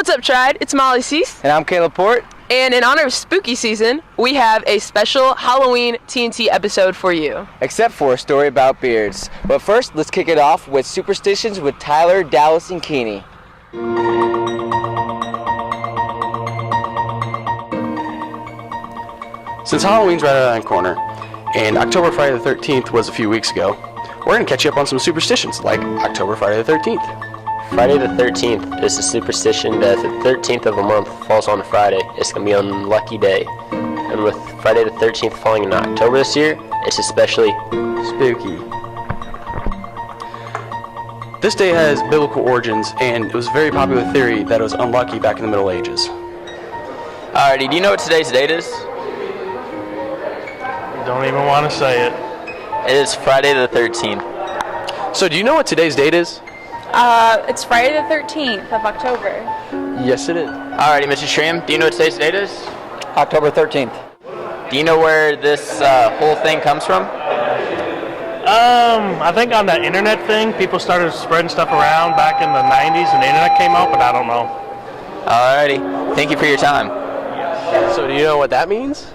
What's up, Tried? It's Molly Cease. And I'm Caleb Port. And in honor of spooky season, we have a special Halloween TNT episode for you. Except for a story about beards. But first, let's kick it off with superstitions with Tyler, Dallas, and Keeney. Since Halloween's right around the corner, and October Friday the 13th was a few weeks ago, we're going to catch you up on some superstitions, like October Friday the 13th. Friday the 13th is a superstition that if the 13th of a month falls on a Friday, it's going to be an unlucky day. And with Friday the 13th falling in October this year, it's especially spooky. This day has biblical origins, and it was a very popular theory that it was unlucky back in the Middle Ages. Alrighty, do you know what today's date is? Don't even want to say it. It is Friday the 13th. So do you know what today's date is? It's Friday the 13th of October. Yes, it is. Alrighty, Mr. Schramm, do you know what today's date is? October 13th. Do you know where this whole thing comes from? I think on that internet thing, people started spreading stuff around back in the 90s and the internet came out, but I don't know. Alrighty, thank you for your time. So do you know what that means?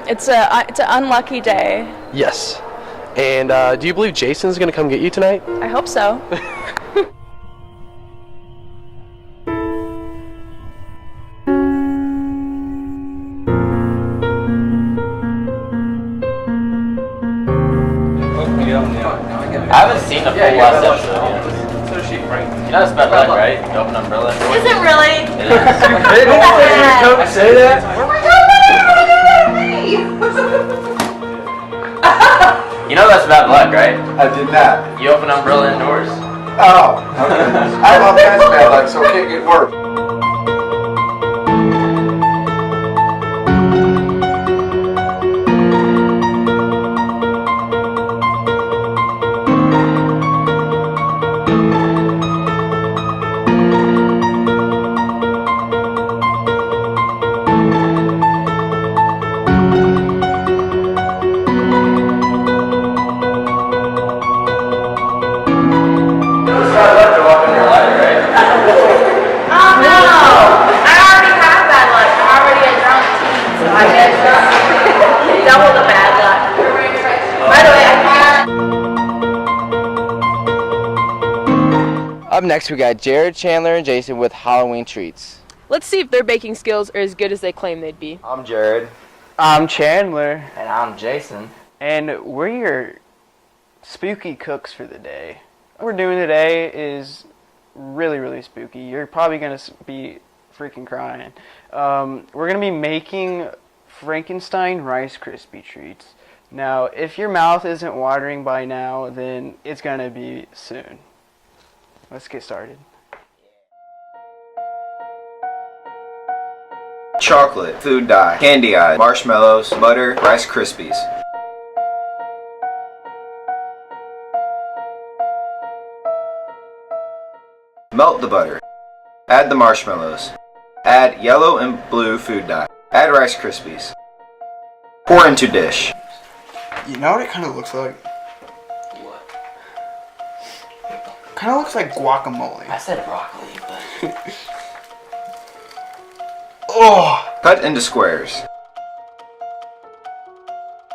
It's an unlucky day. Yes. And do you believe Jason's going to come get you tonight? I hope so. I haven't seen the full last episode yet. You know that's bad luck, right? You open an umbrella. Is it really? It is. Don't say that. You know that's bad luck, right? I did not. You open an umbrella indoors. Oh, okay. I have all kinds of bad luck, so it can't get worse. Up next, we got Jared, Chandler, and Jason with Halloween treats. Let's see if their baking skills are as good as they claim they'd be. I'm Jared. I'm Chandler. And I'm Jason. And we're your spooky cooks for the day. What we're doing today is really, really spooky. You're probably going to be freaking crying. We're going to be making Frankenstein Rice Krispie treats. Now, if your mouth isn't watering by now, then it's going to be soon. Let's get started. Chocolate, food dye, candy eyes, marshmallows, butter, Rice Krispies. Melt the butter. Add the marshmallows. Add yellow and blue food dye. Add Rice Krispies. Pour into dish. You know what it kind of looks like? Kind of looks like guacamole. I said broccoli, but... Oh! Cut into squares.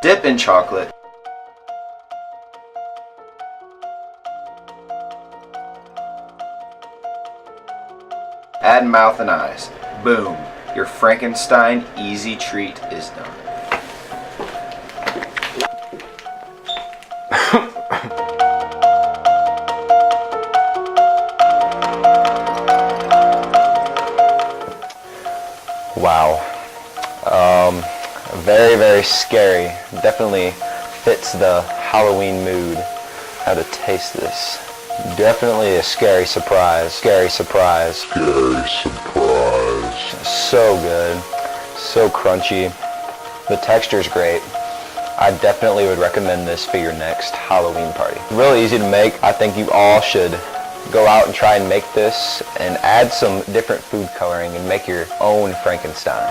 Dip in chocolate. Add mouth and eyes. Boom. Your Frankenstein easy treat is done. Wow. Very, very scary. Definitely fits the Halloween mood. How to taste this. Definitely a scary surprise. Scary surprise. Scary surprise. So good. So crunchy. The texture's great. I definitely would recommend this for your next Halloween party. Really easy to make. I think you all should go out and try and make this and add some different food coloring and make your own Frankenstein.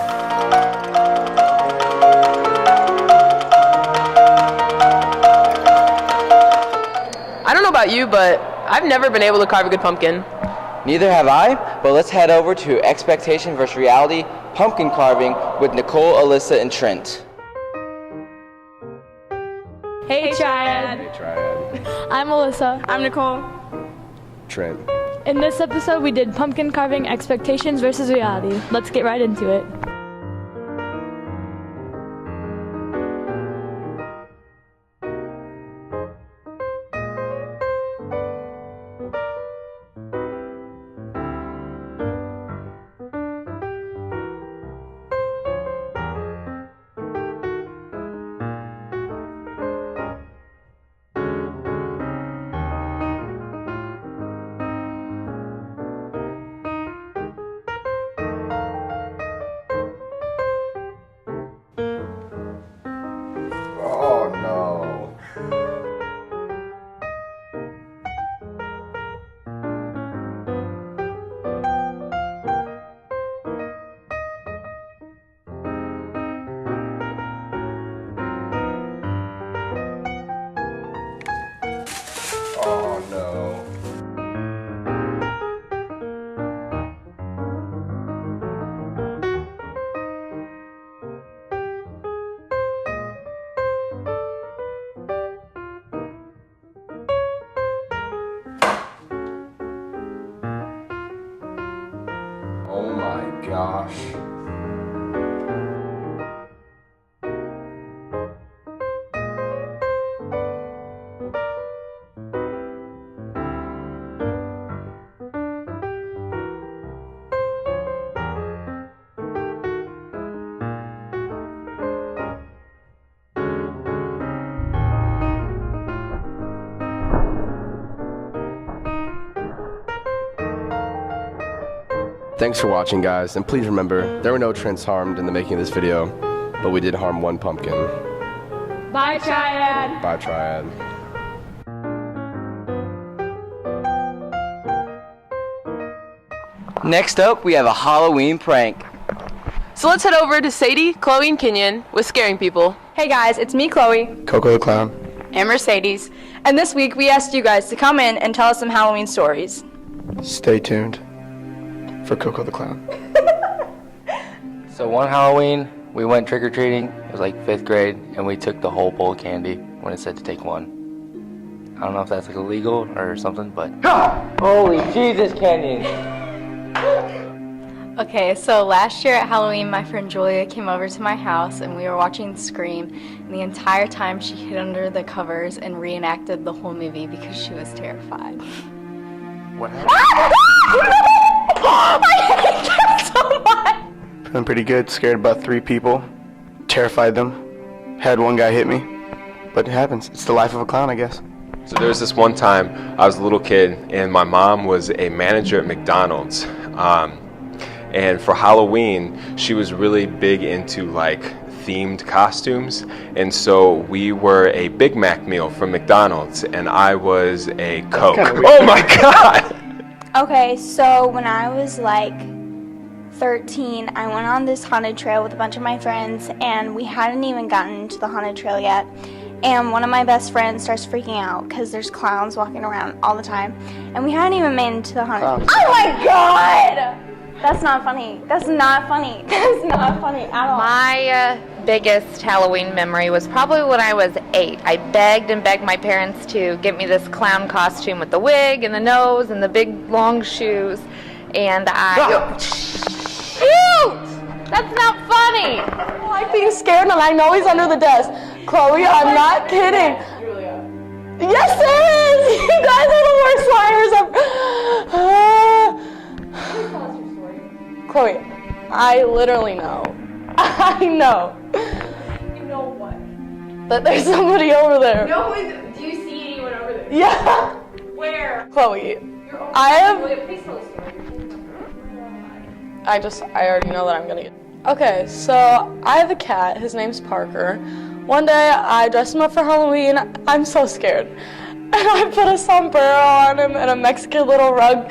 I don't know about you, but I've never been able to carve a good pumpkin. Neither have I, but let's head over to Expectation vs. Reality Pumpkin Carving with Nicole, Alyssa, and Trent. Hey, Triad. I'm Alyssa. I'm Nicole. Trent. In this episode, we did pumpkin carving expectations versus reality. Let's get right into it. Oh no. Oh no. Oh my gosh. Thanks for watching, guys, and please remember, there were no Trents harmed in the making of this video, but we did harm one pumpkin. Bye, Triad. Bye, Triad. Next up, we have a Halloween prank. So let's head over to Sadie, Chloe, and Kenyon with Scaring People. Hey guys, it's me, Chloe. Coco the Clown. And Mercedes. And this week we asked you guys to come in and tell us some Halloween stories. Stay tuned for Coco the Clown. So one Halloween, we went trick-or-treating. It was like 5th grade, and we took the whole bowl of candy when it said to take one. I don't know if that's like illegal or something, but... Holy Jesus, Kenyon. Okay, so last year at Halloween, my friend Julia came over to my house and we were watching Scream, and the entire time she hid under the covers and reenacted the whole movie because she was terrified. What happened? I hate that so much! Feeling pretty good. Scared about 3 people. Terrified them. Had one guy hit me. But it happens. It's the life of a clown, I guess. So there was this one time I was a little kid and my mom was a manager at McDonald's. And for Halloween, she was really big into like themed costumes. And so we were a Big Mac meal from McDonald's and I was a Coke. Oh my God! Okay, so when I was like 13, I went on this haunted trail with a bunch of my friends and we hadn't even gotten to the haunted trail yet. And one of my best friends starts freaking out because there's clowns walking around all the time. And we hadn't even made it to the haunted. Oh my God! That's not funny. That's not funny. That's not funny at all. My biggest Halloween memory was probably when I was 8. I begged and begged my parents to get me this clown costume with the wig and the nose and the big long shoes. And I... Shoot! That's not funny! I like being scared and I know he's under the desk. Chloe, I'm not kidding. Yes, there is! You guys are the worst liars ever. Chloe, I literally know. I know. You know what? That there's somebody over there. No, do you see anyone over there? Yeah. Where? Chloe, I already know that I'm gonna get. Okay, so I have a cat. His name's Parker. One day I dressed him up for Halloween. I'm so scared. And I put a sombrero on him and a Mexican little rug.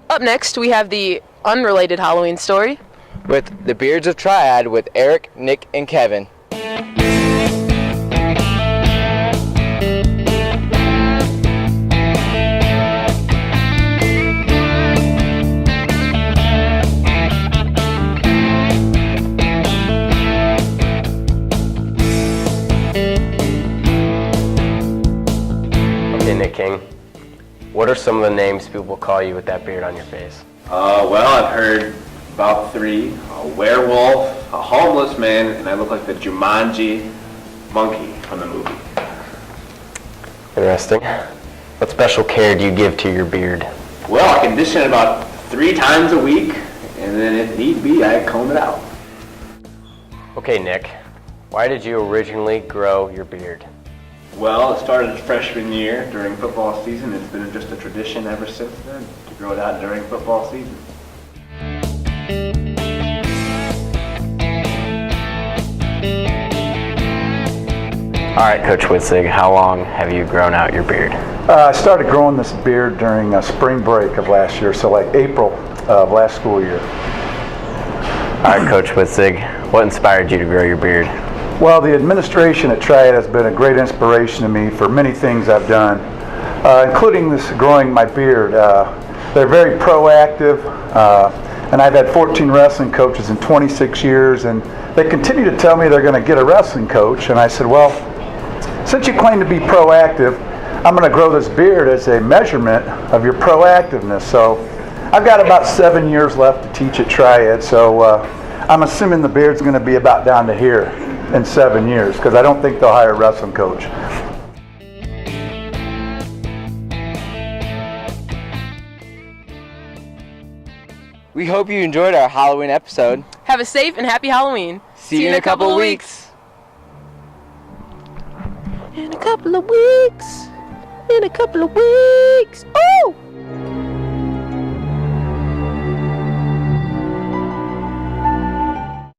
Up next, we have the unrelated Halloween story with the Beards of Triad with Eric, Nick, and Kevin. Nick King. What are some of the names people call you with that beard on your face? Well, I've heard about 3. A werewolf, a homeless man, and I look like the Jumanji monkey from the movie. Interesting. What special care do you give to your beard? Well, I condition it about 3 times a week, and then if need be, I comb it out. Okay, Nick. Why did you originally grow your beard? Well, it started freshman year during football season. It's been just a tradition ever since then to grow it out during football season. All right, Coach Witzig, how long have you grown out your beard? I started growing this beard during spring break of last year, so like April of last school year. All right, Coach Witzig, what inspired you to grow your beard? Well, the administration at Triad has been a great inspiration to me for many things I've done, including this growing my beard. They're very proactive, and I've had 14 wrestling coaches in 26 years, and they continue to tell me they're going to get a wrestling coach, and I said, well, since you claim to be proactive, I'm going to grow this beard as a measurement of your proactiveness. So I've got about 7 years left to teach at Triad, so I'm assuming the beard's going to be about down to here in 7 years, because I don't think they'll hire a wrestling coach. We hope you enjoyed our Halloween episode. Have a safe and happy Halloween. See you in a couple of weeks. In a couple of weeks. In a couple of weeks. Oh!